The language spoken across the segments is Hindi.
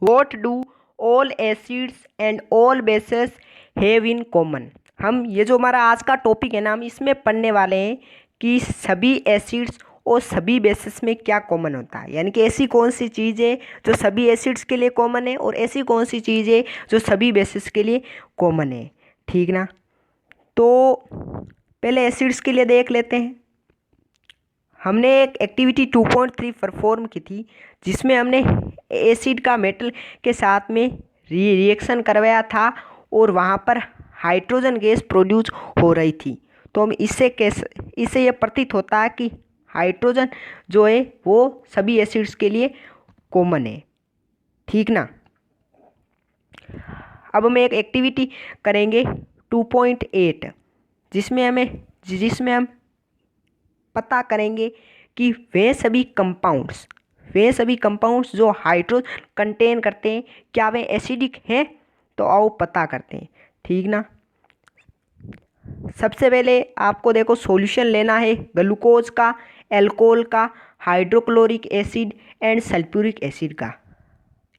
What do all acids and all bases have in common. हम ये जो हमारा आज का टॉपिक है ना, हम इसमें पढ़ने वाले हैं कि सभी एसिड्स और सभी बेसिस में क्या कॉमन होता है, यानी कि ऐसी कौन सी चीज़ है जो सभी एसिड्स के लिए कॉमन है और ऐसी कौन सी चीज़ है जो सभी बेसिस के लिए कॉमन है। ठीक ना। तो पहले एसिड्स के लिए देख लेते हैं। हमने एक एक्टिविटी 2.3 परफॉर्म की थी जिसमें हमने एसिड का मेटल के साथ में रिएक्शन करवाया था और वहाँ पर हाइड्रोजन गैस प्रोड्यूस हो रही थी। तो हम इससे ये प्रतीत होता है कि हाइड्रोजन जो है वो सभी एसिड्स के लिए कॉमन है। ठीक ना। अब हम एक एक्टिविटी करेंगे 2.8 जिसमें हम पता करेंगे कि वे सभी कंपाउंड्स जो हाइड्रोजन कंटेन करते हैं क्या वे एसिडिक हैं। तो आओ पता करते हैं। ठीक ना। सबसे पहले आपको देखो सॉल्यूशन लेना है ग्लूकोज का, एल्कोहल का, hydrochloric acid and sulphuric acid का।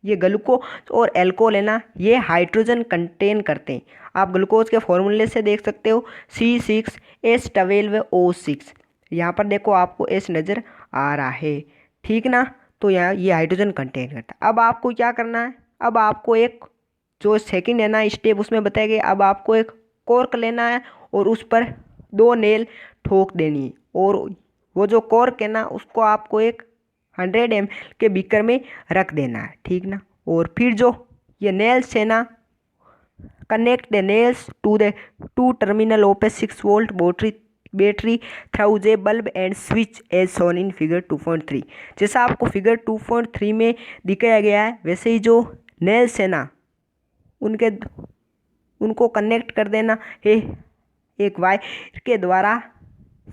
ये ग्लूकोज और एल्कोहल है ना, ये हाइड्रोजन कंटेन करते हैं। आप ग्लूकोज के फॉर्मूले से देख सकते हो C6H12O6। यहाँ पर देखो आपको एस नज़र आ रहा है। ठीक ना। तो यहाँ ये हाइड्रोजन कंटेन करता है। अब आपको क्या करना है, अब आपको एक जो सेकंड है ना स्टेप उसमें बताया गया, अब आपको एक कॉर्क लेना है और उस पर 2 नेल ठोक देनी है और वो जो कॉर्क है ना उसको आपको एक 100 ml के बीकर में रख देना है। ठीक ना। और फिर जो ये नेल्स है ना, connect the nails to the 2 terminal of a 6 volt battery through a bulb and switch as shown in figure 2.3। जैसा आपको फिगर 2.3 में दिखाया गया है वैसे ही जो नेल्स है ना उनको कनेक्ट कर देना है एक वायर के द्वारा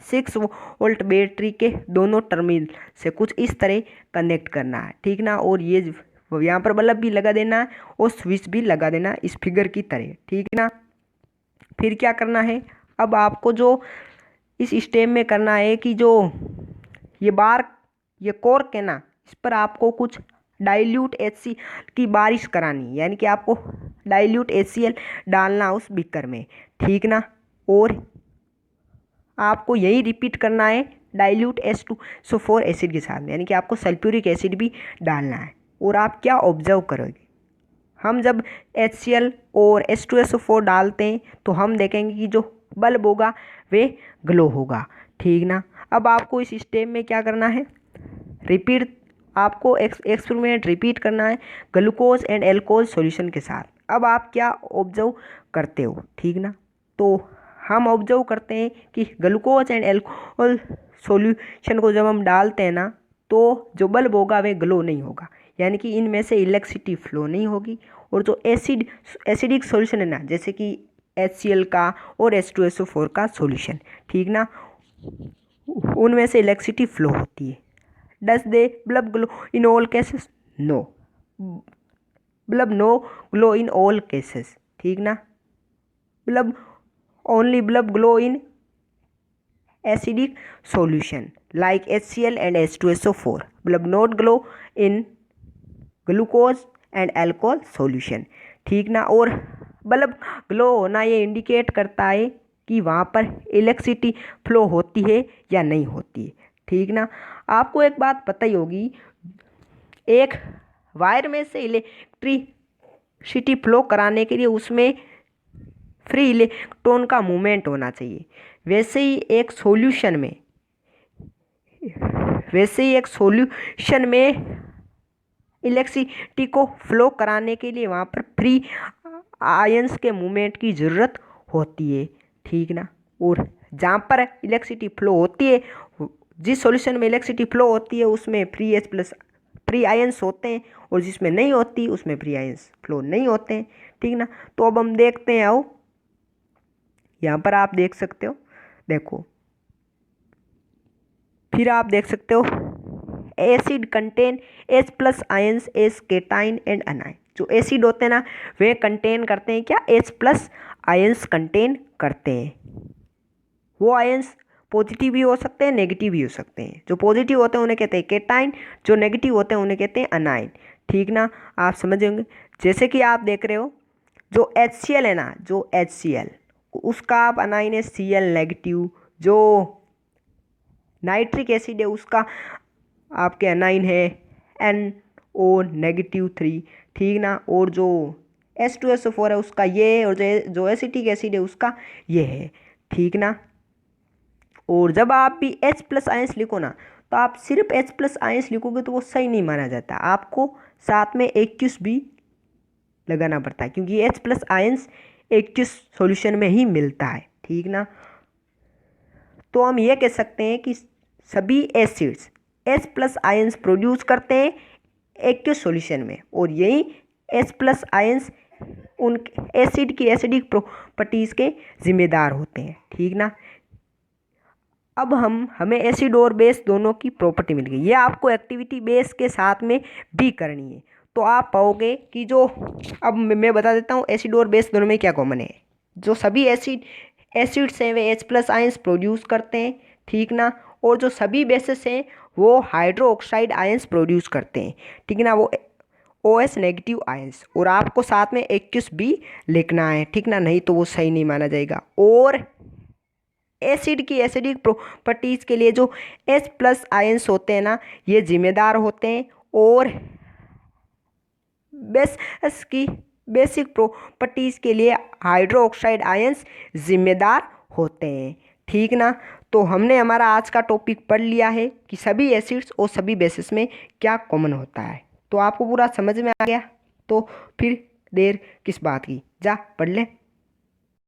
6 वोल्ट बैटरी के दोनों टर्मिनल से कुछ इस तरह कनेक्ट करना है। ठीक ना। और ये यहाँ पर बल्ब भी लगा देना है और स्विच भी लगा देना है इस फिगर की तरह। ठीक ना। फिर क्या करना है, अब आपको जो इस स्टेप में करना है कि जो ये कॉर्क है ना इस पर आपको कुछ डाइल्यूट HCl की बारिश करानी, यानी कि आपको डाइल्यूट HCl डालना उस बीकर में। ठीक ना। और आपको यही रिपीट करना है डाइल्यूट H2SO4 एसिड के साथ में, यानी कि आपको सल्फ्यूरिक एसिड भी डालना है। और आप क्या ऑब्जर्व करोगे, हम जब HCl और H2SO4 डालते हैं तो हम देखेंगे कि जो बल्ब होगा वे ग्लो होगा। ठीक ना। अब आपको इस स्टेप में क्या करना है, आपको एक्सपेरिमेंट रिपीट करना है ग्लूकोज एंड एल्कोहल सॉल्यूशन के साथ। अब आप क्या ऑब्जर्व करते हो। ठीक ना। तो हम ऑब्जर्व करते हैं कि ग्लूकोज एंड एल्कोहल सॉल्यूशन को जब हम डालते हैं ना तो जो बल्ब होगा वे ग्लो नहीं होगा, यानी कि इनमें से इलेक्ट्रिसिटी फ्लो नहीं होगी। और जो एसिडिक सॉल्यूशन है ना, जैसे कि HCl का और H2SO4 का सॉल्यूशन, ठीक ना, उनमें से इलेक्ट्रिसिटी फ्लो होती है। Does the bulb glow in all cases? No, bulb no glow in all cases. ठीक ना। Bulb glow in acidic solution like HCl and H2SO4. Bulb not glow in glucose and alcohol solution। ठीक ना। और बल्ब ग्लो होना ये इंडिकेट करता है कि वहाँ पर इलेक्ट्रिसिटी फ्लो होती है या नहीं होती है। ठीक ना। आपको एक बात पता ही होगी, एक वायर में से इलेक्ट्रिसिटी फ्लो कराने के लिए उसमें फ्री इलेक्ट्रॉन का मूवमेंट होना चाहिए। वैसे ही एक सॉल्यूशन में इलेक्ट्रिसिटी को फ्लो कराने के लिए वहाँ पर फ्री आयंस के मूवमेंट की ज़रूरत होती है। ठीक ना। और जहाँ पर इलेक्ट्रिसिटी फ्लो होती है, जिस सॉल्यूशन में इलेक्ट्रिसिटी फ्लो होती है उसमें फ्री आयंस होते हैं, और जिसमें नहीं होती उसमें फ्री आयंस फ्लो नहीं होते हैं। ठीक ना। तो अब हम देखते हैं, आओ यहाँ पर आप देख सकते हो, देखो फिर आप देख सकते हो acid contain H+ ions S cation and anion. जो एसिड होते हैं ना वे कंटेन करते हैं क्या, H+ आयंस कंटेन करते हैं। वो आयंस पॉजिटिव भी हो सकते हैं, नेगेटिव भी हो सकते हैं। जो पॉजिटिव होते हैं उन्हें कहते हैं केटाइन, जो नेगेटिव होते हैं उन्हें कहते हैं अनाइन। ठीक ना, आप समझ होंगे। जैसे कि आप देख रहे हो जो HCl है ना, जो HCl उसका आप अनाइन है Cl नेगेटिव, जो नाइट्रिक एसिड है उसका आपके अनाइन है NO-3, ठीक ना। और जो H2SO4 है उसका ये है, और जो एसिटिक एसिड है उसका ये है, ठीक ना। और जब आप भी H+ आयंस लिखो ना, तो आप सिर्फ H+ आयंस लिखोगे तो वो सही नहीं माना जाता, आपको साथ में एक्यूस भी लगाना पड़ता है, क्योंकि H+ आयंस एक्यूस सॉल्यूशन में ही मिलता है, ठीक ना। तो हम ये कह सकते हैं कि सभी एसिड्स H+ आयंस प्रोड्यूस करते हैं एक्यूस सॉल्यूशन में, और यही H+ आयंस उन एसिड की एसिडिक प्रॉपर्टीज़ के जिम्मेदार होते हैं, ठीक ना। अब हमें एसिड और बेस दोनों की प्रॉपर्टी मिल गई, ये आपको एक्टिविटी बेस के साथ में भी करनी है। तो आप पाओगे कि जो, अब मैं बता देता हूँ एसिड और बेस दोनों में क्या कॉमन है। जो सभी एसिड्स हैं वे H+ आयंस प्रोड्यूस करते हैं, ठीक ना। और जो सभी बेसेस हैं वो हाइड्रो ऑक्साइड आयंस प्रोड्यूस करते हैं, ठीक ना, वो OH नेगेटिव आयंस। और आपको साथ में एक्यूस भी लिखना है, ठीक ना, नहीं तो वो सही नहीं माना जाएगा। और एसिड की एसिडिक प्रॉपर्टीज के लिए जो H+ आयंस होते हैं ना, ये जिम्मेदार होते हैं, और बेस की बेसिक प्रॉपर्टीज के लिए हाइड्रो ऑक्साइड आयंस जिम्मेदार होते हैं, ठीक ना। तो हमने हमारा आज का टॉपिक पढ़ लिया है कि सभी एसिड्स और सभी बेसिस में क्या कॉमन होता है। तो आपको पूरा समझ में आ गया, तो फिर देर किस बात की, जा पढ़ ले।